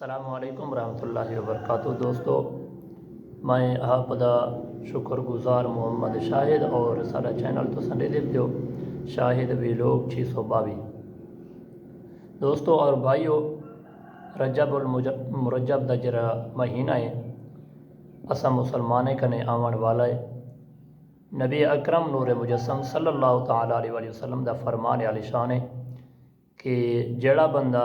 السلام علیکم ورحمۃ اللہ وبرکاتہ دوستو، میں آپ دا شکر گزار محمد شاہد اور سارا چینل تو سنڈے دیکھ جو شاہد بھی لوگ 622 دوستو اور بھائیو، رجب المرجب دا جرا مہینہ ہے اسا مسلمانے کنے آون والا ہے۔ نبی اکرم نور مجسم صلی اللہ تعالیٰ علیہ وآلہ وسلم دا فرمان علی شان ہے کہ جڑا بندہ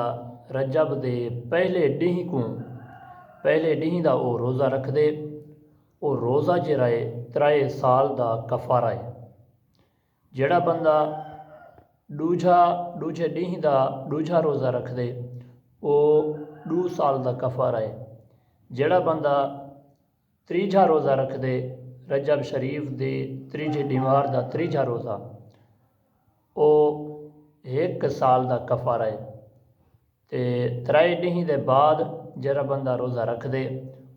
رجب دے پہلے ڈیہی دا او روزہ رکھ دے، او روزہ جڑا ہے 3 سال دا کفارہ ہے۔ جڑا بندہ دوجھے ڈیہی دا دوجھا روزہ رکھ دے، او 2 سال دا کفارہ ہے۔ جڑا بندہ تریجھا روزہ رکھ دے، رجب شریف دے تریجھے ڈیوار دا تریجھا روزہ، او 1 سال دا کفارہ ہے۔ تے 3 ڈیہی دے بعد جڑا بندہ روزہ رکھ دے،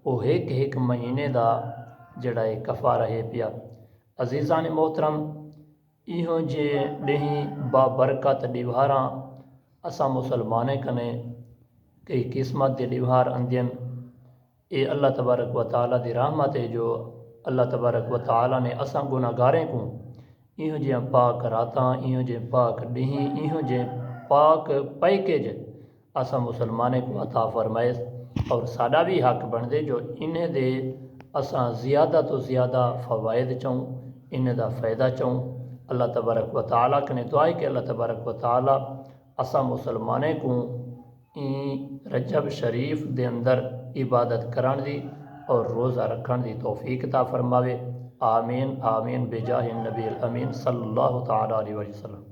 او ایک مہینے دا جڑا ہے کفارہ ہے پیا۔ عزیزان محترم، ایہوں جے ڈیہی بابرکت ڈیوہاراں اساں مسلمانے کنے کئی قسمت دے ڈیوہار اندین۔ اے اللہ تبارک و تعالیٰ دی رحمت ہے جو اللہ تبارک و تعالیٰ نے اساں گناہگاریں کو ایہوں جے پاک راتاں، ایہوں جے پاک ڈیہی، ایہوں جے پاک پیکج اساں مسلمانے کو عطا فرمائے، اور ساڈا بھی حق بن دے جو انہیں دے اساں زیادہ تو زیادہ فوائد چاہوں، انہیں دا فائدہ چاہوں۔ اللہ تبارک و تعالیٰ کنے دعا ہے کہ اللہ تبارک و تعالیٰ اساں مسلمانے کو رجب شریف دے اندر عبادت کرن دی اور روزہ رکھن دی توفیق عطا فرماوے۔ آمین آمین بجاہ النبی الامین صلی اللہ تعالیٰ علیہ وسلم۔